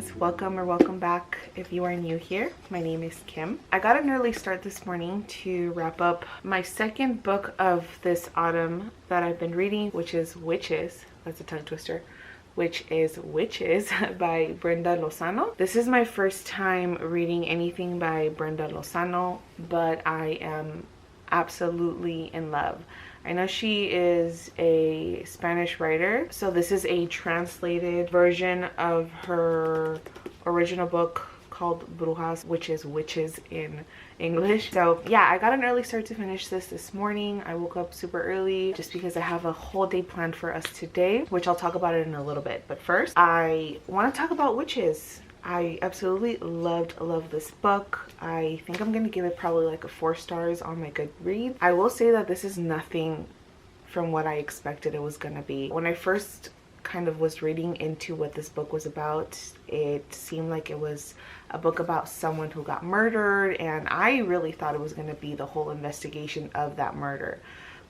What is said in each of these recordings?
friends, welcome or welcome back if you are new here. My name is Kim. I got an early start this morning to wrap up my second book of this autumn that I've been reading, which is Witches. That's a tongue twister. Which is Witches by Brenda Lozano. This is my first time reading anything by Brenda Lozano, but I am absolutely in love. I know she is a Spanish writer, so this is a translated version of her original book called Brujas, which is witches in English. So yeah, I got an early start to finish this morning. I woke up super early just because I have a whole day planned for us today, which I'll talk about it in a little bit. But first, I want to talk about witches. I absolutely love this book. I think I'm gonna give it probably like a 4 stars on my Goodreads. I will say that this is nothing from what I expected it was gonna be. When I first kind of was reading into what this book was about, it seemed like it was a book about someone who got murdered, and I really thought it was gonna be the whole investigation of that murder.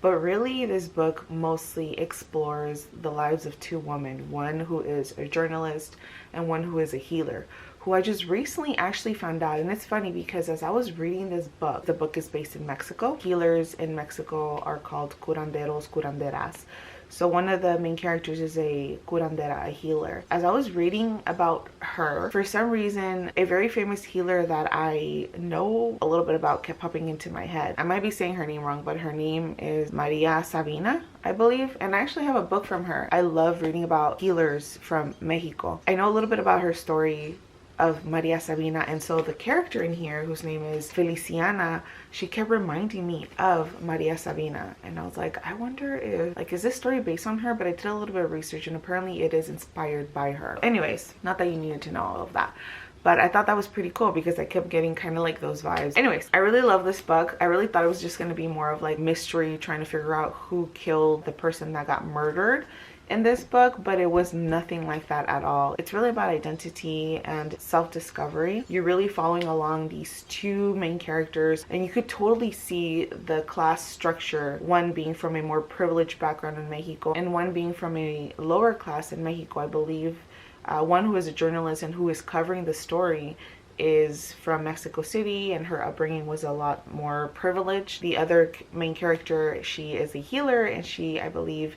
But really, this book mostly explores the lives of 2 women, one who is a journalist and one who is a healer, who I just recently actually found out. And it's funny because as I was reading this book, the book is based in Mexico. Healers in Mexico are called curanderos, curanderas. So one of the main characters is a curandera, a healer. As I was reading about her, for some reason, a very famous healer that I know a little bit about kept popping into my head. I might be saying her name wrong, but her name is Maria Sabina, I believe. And I actually have a book from her. I love reading about healers from Mexico. I know a little bit about her story of Maria Sabina, and so the character in here, whose name is Feliciana, she kept reminding me of Maria Sabina, and I was like, I wonder if, like, is this story based on her? But I did a little bit of research, and apparently it is inspired by her. Anyways, not that you needed to know all of that, but I thought that was pretty cool because I kept getting kind of like those vibes. Anyways, I really love this book. I really thought it was just going to be more of like mystery, trying to figure out who killed the person that got murdered in this book, but it was nothing like that at all. It's really about identity and self-discovery. You're really following along these 2 main characters, and you could totally see the class structure, one being from a more privileged background in Mexico and one being from a lower class in Mexico. I believe one who is a journalist and who is covering the story is from Mexico City, and her upbringing was a lot more privileged. The other main character, she is a healer, and she, I believe,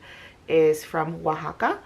is from Oaxaca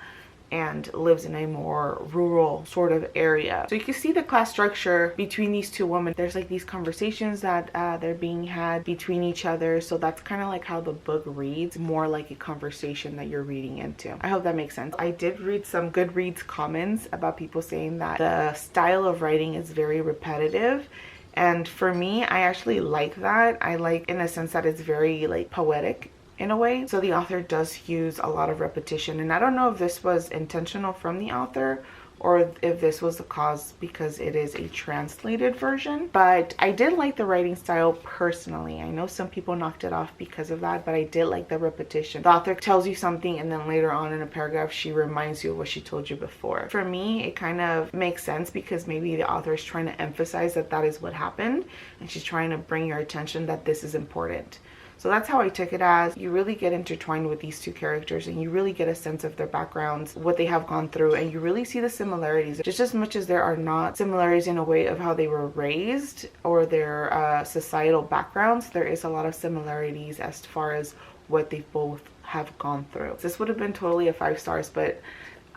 and lives in a more rural sort of area. So you can see the class structure between these 2 women. There's like these conversations that they're being had between each other. So that's kind of like how the book reads, more like a conversation that you're reading into. I hope that makes sense. I did read some Goodreads comments about people saying that the style of writing is very repetitive. And for me, I actually like that. I like in a sense that it's very like poetic in a way. So the author does use a lot of repetition, and I don't know if this was intentional from the author or if this was the cause because it is a translated version. But I did like the writing style personally. I know some people knocked it off because of that, but I did like the repetition. The author tells you something and then later on in a paragraph she reminds you of what she told you before. For me, it kind of makes sense because maybe the author is trying to emphasize that that is what happened, and she's trying to bring your attention that this is important. So that's how I took it as. You really get intertwined with these 2 characters, and you really get a sense of their backgrounds, what they have gone through, and you really see the similarities. Just as much as there are not similarities in a way of how they were raised or their societal backgrounds, there is a lot of similarities as far as what they both have gone through. This would have been totally a 5 stars, but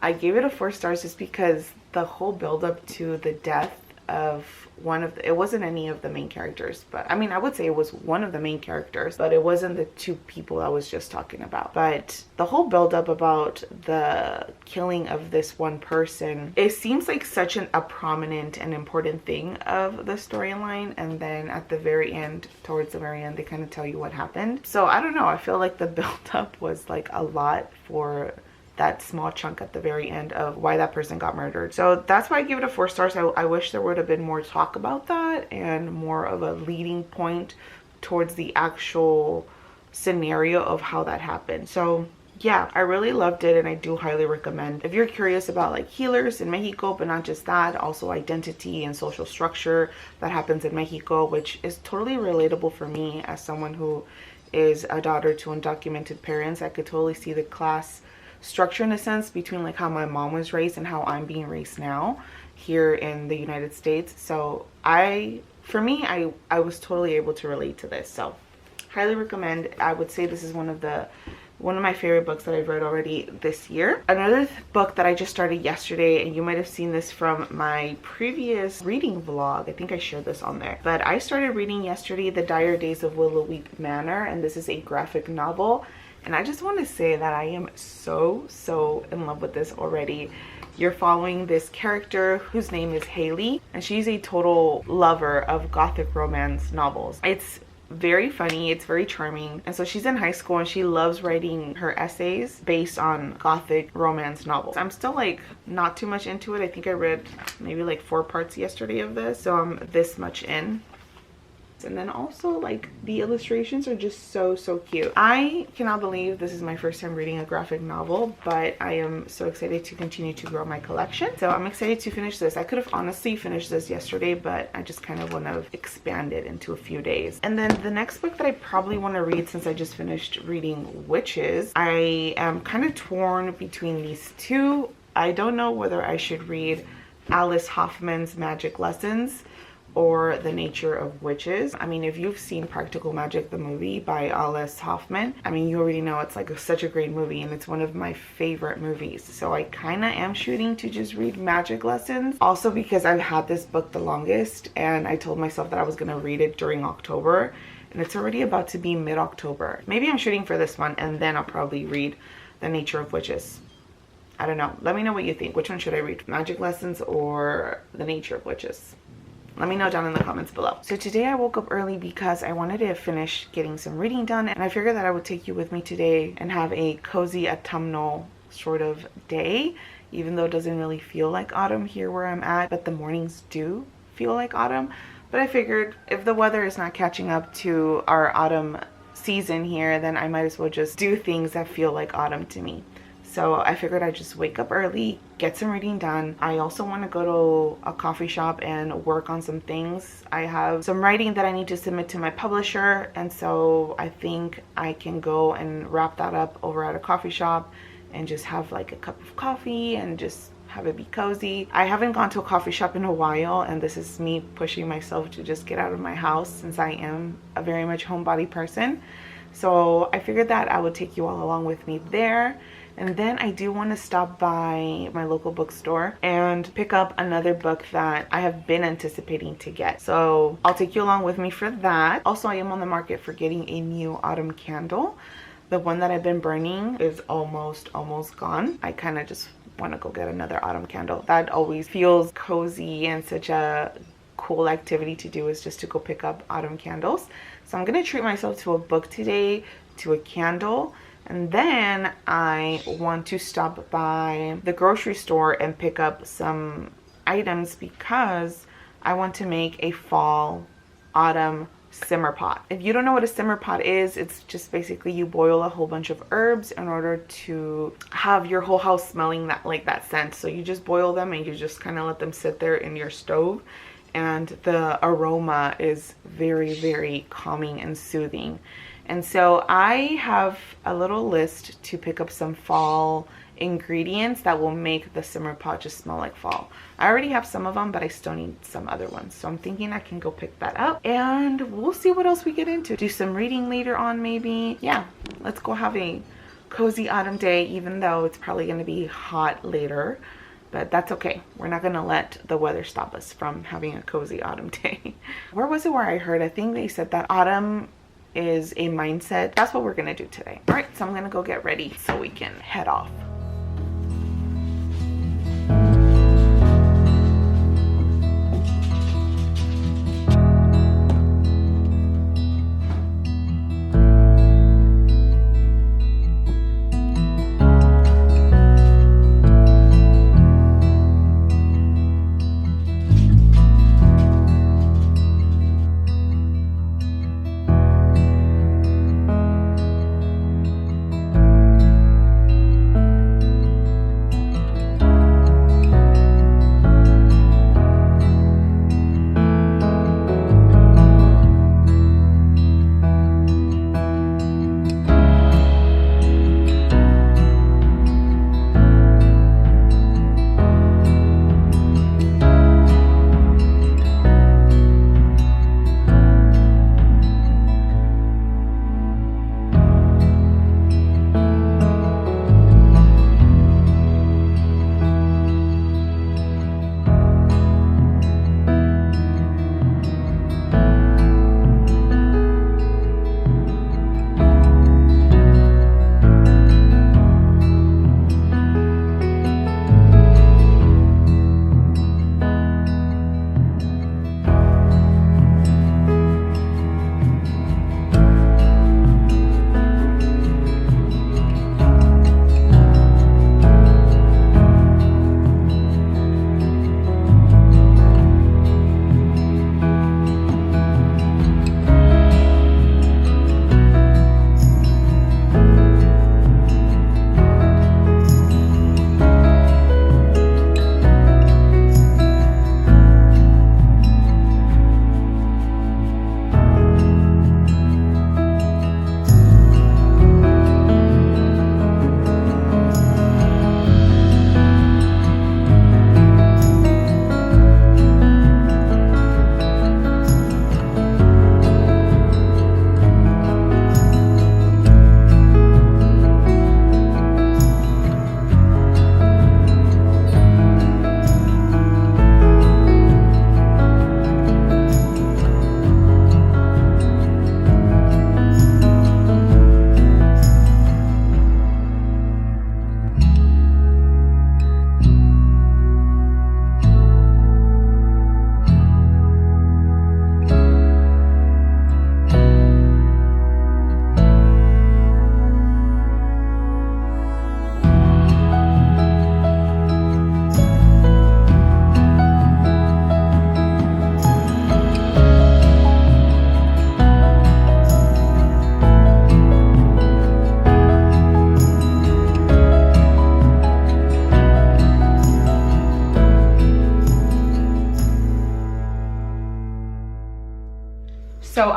I gave it a 4 stars just because the whole build up to the death of one of it wasn't any of the main characters, but I mean, I would say it was one of the main characters, but it wasn't the 2 people I was just talking about. But the whole build up about the killing of this one person, it seems like such a prominent and important thing of the storyline, and then at the very end, towards the very end, they kind of tell you what happened. So I don't know, I feel like the build up was like a lot for that small chunk at the very end of why that person got murdered. So that's why I give it a 4 stars. I wish there would have been more talk about that and more of a leading point towards the actual scenario of how that happened. So yeah, I really loved it, and I do highly recommend. If you're curious about like healers in Mexico, but not just that, also identity and social structure that happens in Mexico, which is totally relatable for me as someone who is a daughter to undocumented parents. I could totally see the class structure in a sense between like how my mom was raised and how I'm being raised now. here in the United States. So for me, I was totally able to relate to this. So highly recommend. I would say this is one of my favorite books that I've read already this year. Another book that I just started yesterday, and you might have seen this from my previous reading vlog. I think I shared this on there. But I started reading yesterday The Dire Days of Willowweep Manor, and this is a graphic novel. And I just want to say that I am so in love with this already. You're following this character whose name is Haley, and she's a total lover of gothic romance novels. It's very funny, it's very charming, and so she's in high school and she loves writing her essays based on gothic romance novels. I'm still like not too much into it. I think I read maybe like 4 parts yesterday of this, so I'm this much in. And then also, like, the illustrations are just so cute. I cannot believe this is my first time reading a graphic novel, but I am so excited to continue to grow my collection. So I'm excited to finish this. I could have honestly finished this yesterday, but I just kind of want to expand it into a few days. And then the next book that I probably want to read, since I just finished reading Witches, I am kind of torn between these two. I don't know whether I should read Alice Hoffman's Magic Lessons or The Nature of Witches. I mean, if you've seen Practical Magic, the movie by Alice Hoffman, I mean, you already know it's like such a great movie, and it's one of my favorite movies. So I kind of am shooting to just read Magic Lessons, also because I've had this book the longest, and I told myself that I was gonna read it during October, and it's already about to be mid-October. Maybe I'm shooting for this one, and then I'll probably read The Nature of Witches. I don't know. Let me know what you think. Which one should I read? Magic Lessons or The Nature of Witches? Let me know down in the comments below. So today I woke up early because I wanted to finish getting some reading done, and I figured that I would take you with me today and have a cozy autumnal sort of day, even though it doesn't really feel like autumn here where I'm at, but the mornings do feel like autumn. But I figured if the weather is not catching up to our autumn season here, then I might as well just do things that feel like autumn to me. So I figured I'd just wake up early, get some reading done. I also want to go to a coffee shop and work on some things. I have some writing that I need to submit to my publisher, and so I think I can go and wrap that up over at a coffee shop and just have like a cup of coffee and just have it be cozy. I haven't gone to a coffee shop in a while, and this is me pushing myself to just get out of my house since I am a very much homebody person. So I figured that I would take you all along with me there. And then I do want to stop by my local bookstore and pick up another book that I have been anticipating to get. So I'll take you along with me for that. Also, I am on the market for getting a new autumn candle. The one that I've been burning is almost gone. I kind of just want to go get another autumn candle. That always feels cozy, and such a cool activity to do is just to go pick up autumn candles. So I'm going to treat myself to a book today, to a candle. And then I want to stop by the grocery store and pick up some items because I want to make a fall autumn simmer pot. If you don't know what a simmer pot is, it's just basically you boil a whole bunch of herbs in order to have your whole house smelling like that scent. So you just boil them and you just kind of let them sit there in your stove, and the aroma is very calming and soothing. And so I have a little list to pick up some fall ingredients that will make the simmer pot just smell like fall. I already have some of them, but I still need some other ones. So I'm thinking I can go pick that up, and we'll see what else we get into. Do some reading later on maybe. Yeah, let's go have a cozy autumn day, even though it's probably going to be hot later. But that's okay. We're not going to let the weather stop us from having a cozy autumn day. Where was it where I heard? I think they said that autumn is a mindset. That's what we're gonna do today. All right, so I'm gonna go get ready so we can head off.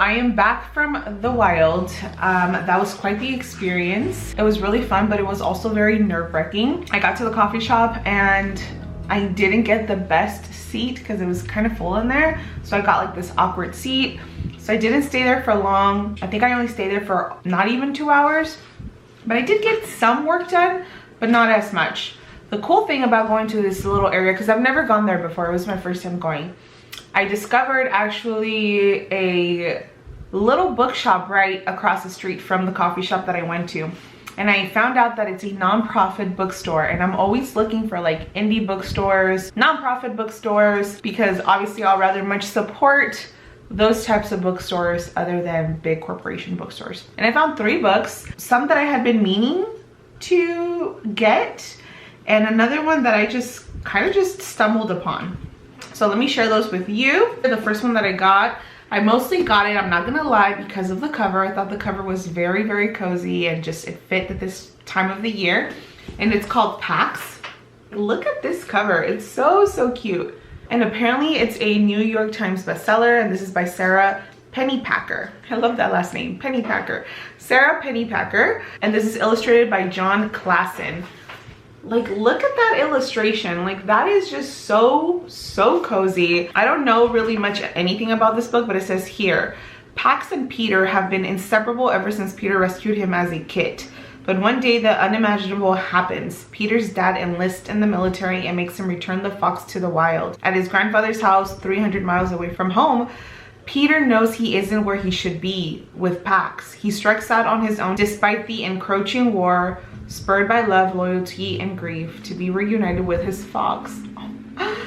I am back from the wild. That was quite the experience. It was really fun, but it was also very nerve-wracking. I got to the coffee shop and I didn't get the best seat because it was kind of full in there. So I got like this awkward seat. So I didn't stay there for long. I think I only stayed there for not even 2 hours, but I did get some work done, but not as much. The cool thing about going to this little area, because I've never gone there before, it was my first time going, I discovered actually a little bookshop right across the street from the coffee shop that I went to. And I found out that it's a non-profit bookstore, and I'm always looking for like indie bookstores, non-profit bookstores, because obviously I'll rather much support those types of bookstores other than big corporation bookstores. And I found 3 books, some that I had been meaning to get, and another one that I just kind of just stumbled upon. So let me share those with you. The first one that I got, I mostly got it, I'm not gonna lie, because of the cover. I thought the cover was very, very cozy and just it fit at this time of the year. And it's called Pax. Look at this cover, it's so, so cute. And apparently it's a New York Times bestseller, and this is by Sarah Pennypacker. I love that last name, Pennypacker. Sarah Pennypacker, and this is illustrated by John Klassen. Like, look at that illustration. Like, that is just so, so cozy. I don't know really much anything about this book, but it says here, Pax and Peter have been inseparable ever since Peter rescued him as a kid. But one day the unimaginable happens. Peter's dad enlists in the military and makes him return the fox to the wild. At his grandfather's house, 300 miles away from home, Peter knows he isn't where he should be with Pax. He strikes out on his own despite the encroaching war, spurred by love, loyalty, and grief, to be reunited with his fox.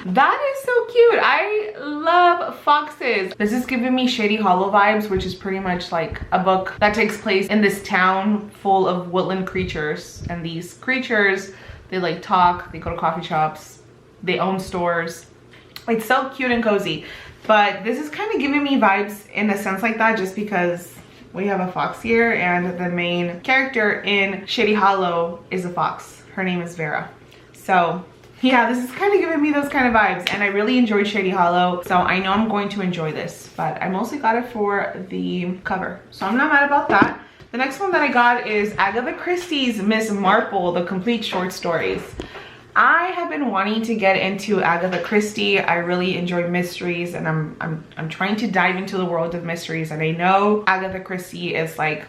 That is so cute. I love foxes. This is giving me Shady Hollow vibes, which is pretty much like a book that takes place in this town full of woodland creatures. And these creatures, they like talk, they go to coffee shops, they own stores. It's so cute and cozy. But this is kind of giving me vibes in a sense like that, just because we have a fox here and the main character in Shady Hollow is a fox. Her name is Vera. So yeah, this is kind of giving me those kind of vibes, and I really enjoyed Shady Hollow, so I know I'm going to enjoy this, but I mostly got it for the cover, so I'm not mad about that. The next one that I got is Agatha Christie's Miss Marple, the complete short stories. I have been wanting to get into Agatha Christie. I really enjoy mysteries, and I'm trying to dive into the world of mysteries, and I know Agatha Christie is like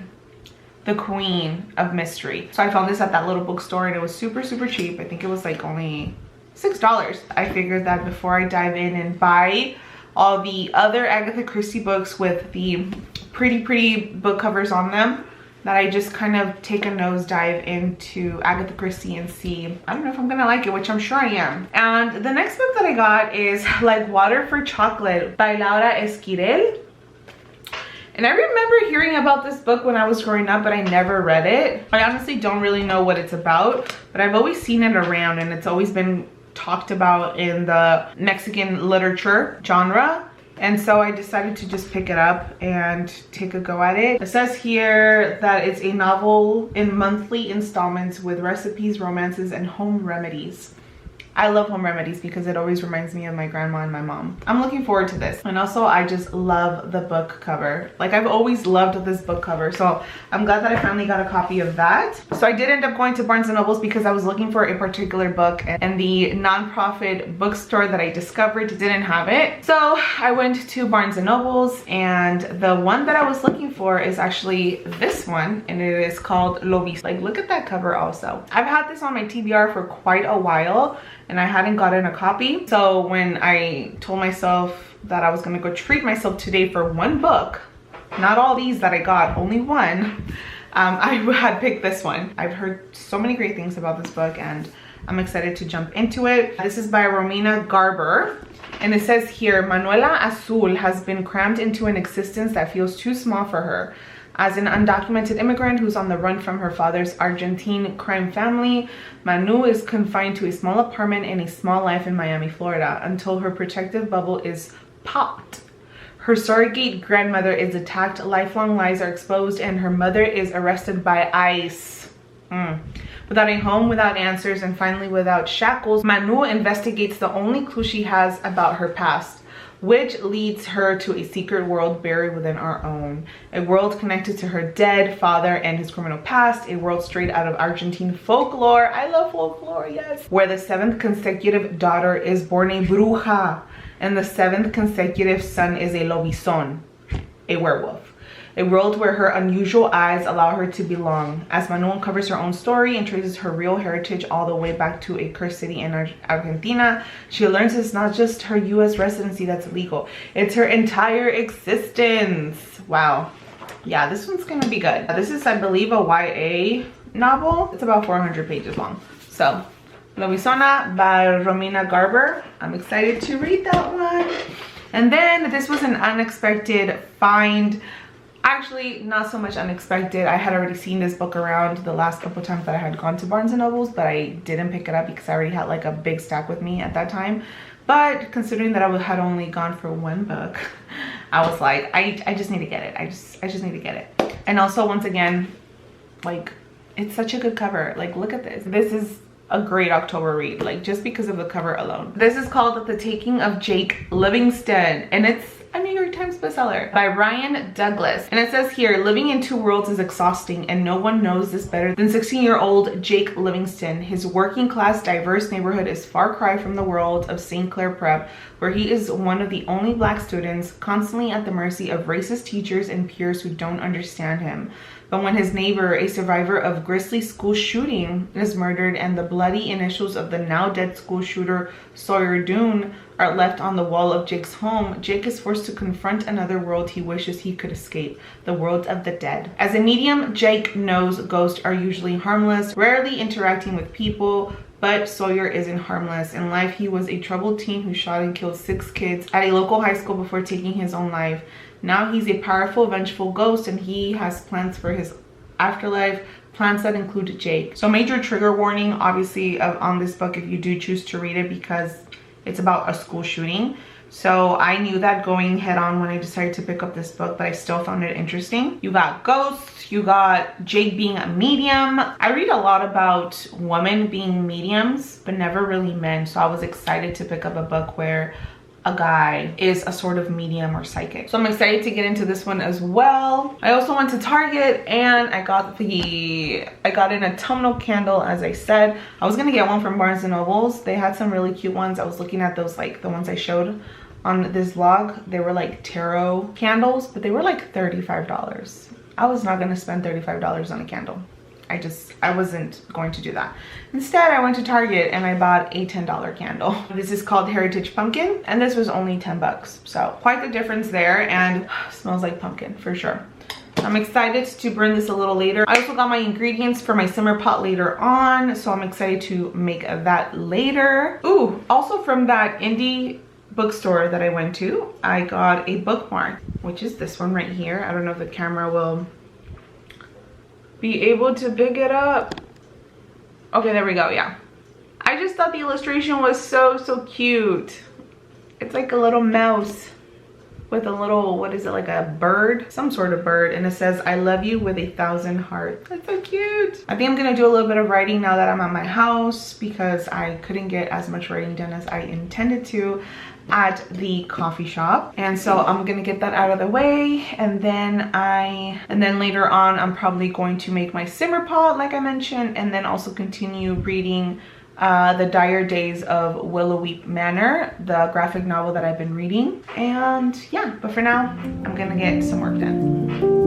the queen of mystery. So I found this at that little bookstore, and it was super, super cheap. I think it was like only $6. I figured that before I dive in and buy all the other Agatha Christie books with the pretty book covers on them, that I just kind of take a nosedive into Agatha Christie and see, I don't know if I'm gonna like it, which I'm sure I am. And the next book that I got is Like Water for Chocolate by Laura Esquirel. And I remember hearing about this book when I was growing up, but I never read it. I honestly don't really know what it's about, but I've always seen it around, and it's always been talked about in the Mexican literature genre. And so I decided to just pick it up and take a go at it. It says here that it's a novel in monthly installments with recipes, romances, and home remedies. I love home remedies because it always reminds me of my grandma and my mom. I'm looking forward to this. And also I just love the book cover. Like, I've always loved this book cover. So I'm glad that I finally got a copy of that. So I did end up going to Barnes & Noble's because I was looking for a particular book, and the nonprofit bookstore that I discovered didn't have it. So I went to Barnes & Noble's, and the one that I was looking for is actually this one, and it is called Lo Visto. Like, look at that cover also. I've had this on my TBR for quite a while, and I hadn't gotten a copy. So when I told myself that I was gonna go treat myself today for one book, not all these that I got, only one, I had picked this one. I've heard so many great things about this book, and I'm excited to jump into it. This is by Romina Garber, and it says here, Manuela Azul has been crammed into an existence that feels too small for her. As an undocumented immigrant who's on the run from her father's Argentine crime family, Manu is confined to a small apartment in a small life in Miami, Florida, until her protective bubble is popped. Her surrogate grandmother is attacked, lifelong lies are exposed, and her mother is arrested by ICE. Without a home, without answers, and finally without shackles, Manu investigates the only clue she has about her past. which leads her to a secret world buried within our own. A world connected to her dead father and his criminal past. A world straight out of Argentine folklore. I love folklore, yes. Where the 7th consecutive daughter is born a bruja, and the 7th consecutive son is a lobizón, a werewolf. A world where her unusual eyes allow her to belong. As Manu uncovers her own story and traces her real heritage all the way back to a cursed city in Argentina, she learns it's not just her US residency that's illegal, it's her entire existence. Wow. Yeah, this one's gonna be good. This is, I believe, a YA novel. It's about 400 pages long. So, Lobizona by Romina Garber. I'm excited to read that one. And then this was an unexpected find. Actually, not so much unexpected. I had already seen this book around the last couple times that I had gone to Barnes & Nobles, but I didn't pick it up because I already had like a big stack with me at that time. But considering that I had only gone for one book, I was like, I just need to get it. I just need to get it. And also, once again, like, it's such a good cover. Like, look at this. This is a great October read, like, just because of the cover alone. This is called The Taking of Jake Livingston, and it's a New York Times bestseller by Ryan Douglas. And it says here, living in two worlds is exhausting, and no one knows this better than 16-year-old Jake Livingston. His working class, diverse neighborhood is far cry from the world of St. Clair Prep, where he is one of the only Black students, constantly at the mercy of racist teachers and peers who don't understand him. But when his neighbor, a survivor of grisly school shooting, is murdered and the bloody initials of the now dead school shooter Sawyer Doon are left on the wall of Jake's home, Jake is forced to confront another world he wishes he could escape, the world of the dead. As a medium, Jake knows ghosts are usually harmless, rarely interacting with people, but Sawyer isn't harmless. In life, he was a troubled teen who shot and killed 6 kids at a local high school before taking his own life. Now he's a powerful, vengeful ghost, and he has plans for his afterlife, plans that include Jake. So major trigger warning, obviously, on this book if you do choose to read it, because it's about a school shooting. So I knew that going head on when I decided to pick up this book, but I still found it interesting. You got ghosts, you got Jake being a medium. I read a lot about women being mediums, but never really men. So I was excited to pick up a book where a guy is a sort of medium or psychic. So I'm excited to get into this one as well. I also went to Target and I got an autumnal candle, as I said. I was gonna get one from Barnes & Nobles. They had some really cute ones. I was looking at those, like the ones I showed on this vlog. They were like tarot candles, but they were like $35. I was not gonna spend $35 on a candle. I wasn't going to do that. Instead, I went to Target and I bought a $10 candle. This is called Heritage Pumpkin, and this was only 10 bucks. So quite the difference there, and smells like pumpkin for sure. I'm excited to burn this a little later. I also got my ingredients for my simmer pot later on, so I'm excited to make that later. Ooh, also from that indie bookstore that I went to, I got a bookmark, which is this one right here. I don't know if the camera will be able to pick it up. Okay, there we go. Yeah, I just thought the illustration was so cute. It's like a little mouse with a little, what is it, like a bird, some sort of bird, and it says, "I love you with 1,000 hearts." That's so cute. I think I'm gonna do a little bit of writing now that I'm at my house, because I couldn't get as much writing done as I intended to at the coffee shop, and so I'm gonna get that out of the way, and then later on I'm probably going to make my simmer pot like I mentioned, and then also continue reading The Dire Days of Willowweep Manor, the graphic novel that I've been reading. And yeah, but for now I'm gonna get some work done.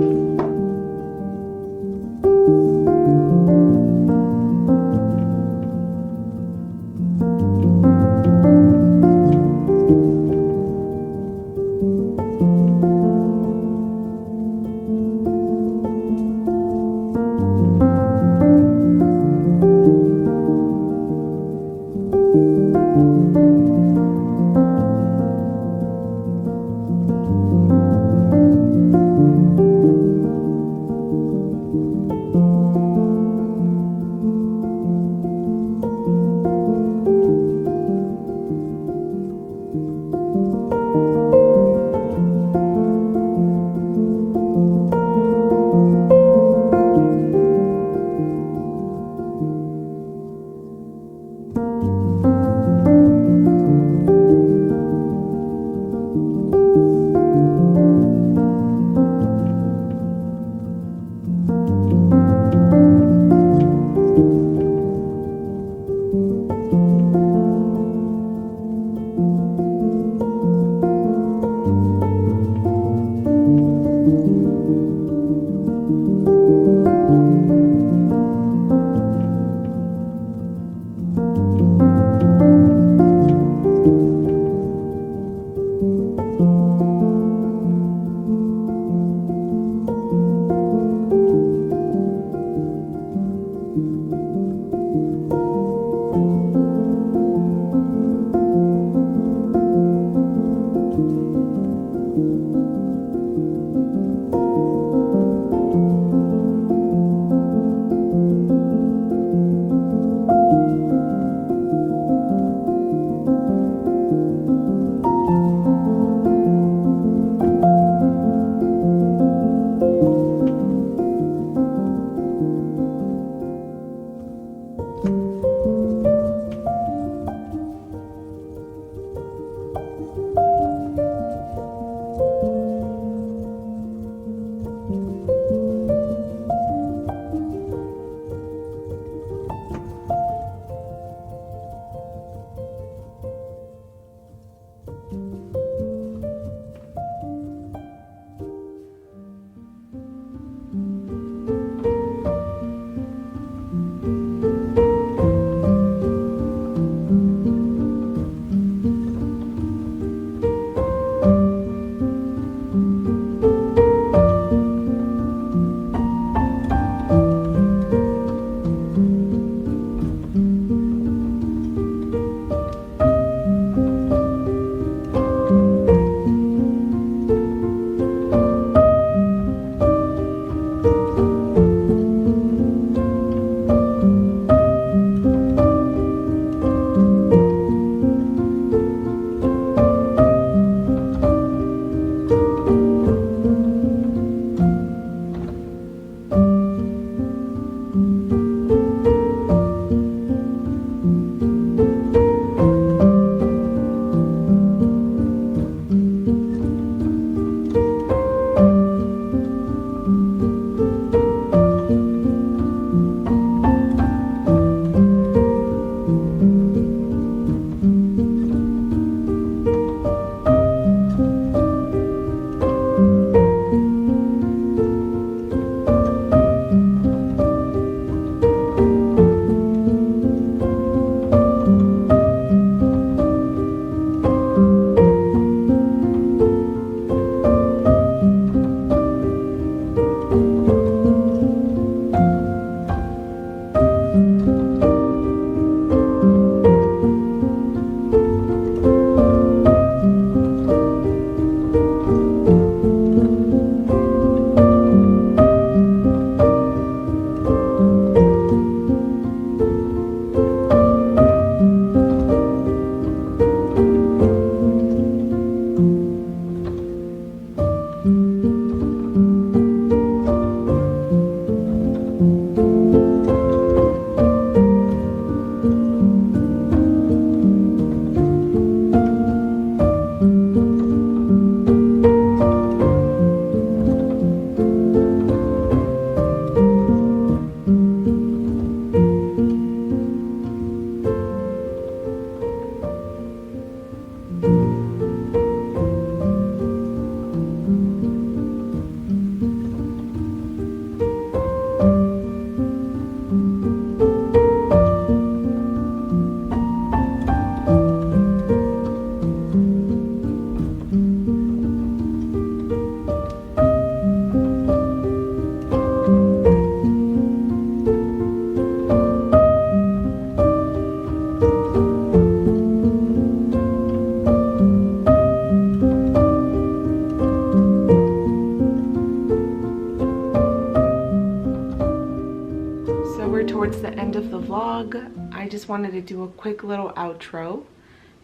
Towards the end of the vlog, I just wanted to do a quick little outro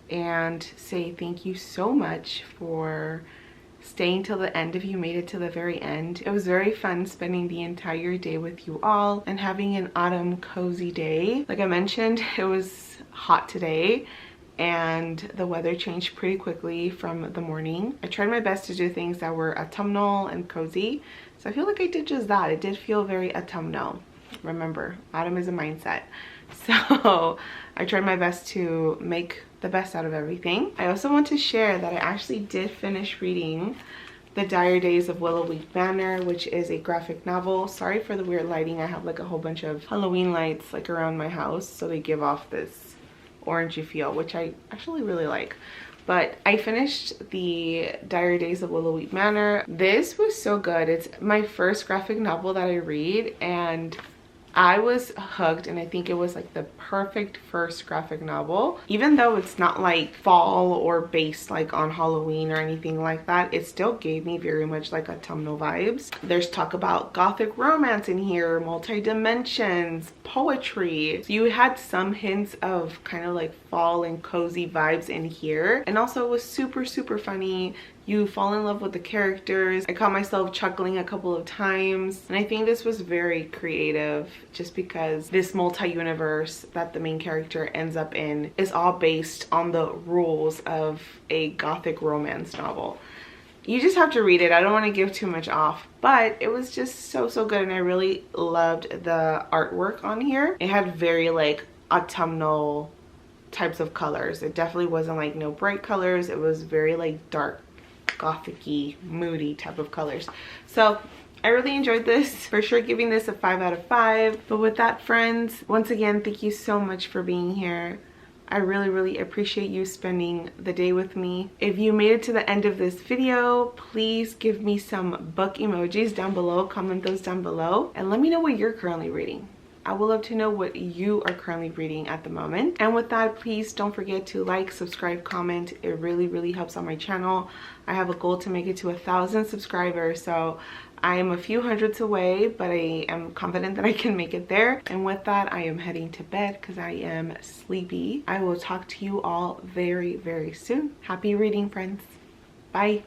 and say thank you so much for staying till the end if you made it to the very end. It was very fun spending the entire day with you all and having an autumn cozy day. Like I mentioned, it was hot today and the weather changed pretty quickly from the morning. I tried my best to do things that were autumnal and cozy, so I feel like I did just that. It did feel very autumnal. Remember, autumn is a mindset. So I tried my best to make the best out of everything. I also want to share that I actually did finish reading The Dire Days of Willowweed Manor, which is a graphic novel. Sorry for the weird lighting. I have like a whole bunch of Halloween lights like around my house, so they give off this orangey feel, which I actually really like. But I finished The Dire Days of Willowweed Manor. This was so good. It's my first graphic novel that I read, and I was hooked, and I think it was like the perfect first graphic novel. Even though it's not like fall or based like on Halloween or anything like that, it still gave me very much like autumnal vibes. There's talk about gothic romance in here, multi-dimensions, poetry. So you had some hints of kind of like fall and cozy vibes in here. And also it was super, super funny. You fall in love with the characters. I caught myself chuckling a couple of times, and I think this was very creative just because this multi-universe that the main character ends up in is all based on the rules of a gothic romance novel. You just have to read it. I don't want to give too much off, but it was just so good, and I really loved the artwork on here. It had very like autumnal types of colors. It definitely wasn't like no bright colors. It was very like dark, gothic-y, moody type of colors. So I really enjoyed this. For sure giving this a 5 out of 5. But with that, friends, once again, thank you so much for being here. I really appreciate you spending the day with me. If you made it to the end of this video, please give me some book emojis down below. Comment those down below and let me know what you're currently reading. I would love to know what you are currently reading at the moment. And with that, please don't forget to like, subscribe, comment. It really helps on my channel. I have a goal to make it to 1,000 subscribers, so I am a few hundreds away, but I am confident that I can make it there. And with that, I am heading to bed because I am sleepy. I will talk to you all very soon. Happy reading, friends. Bye.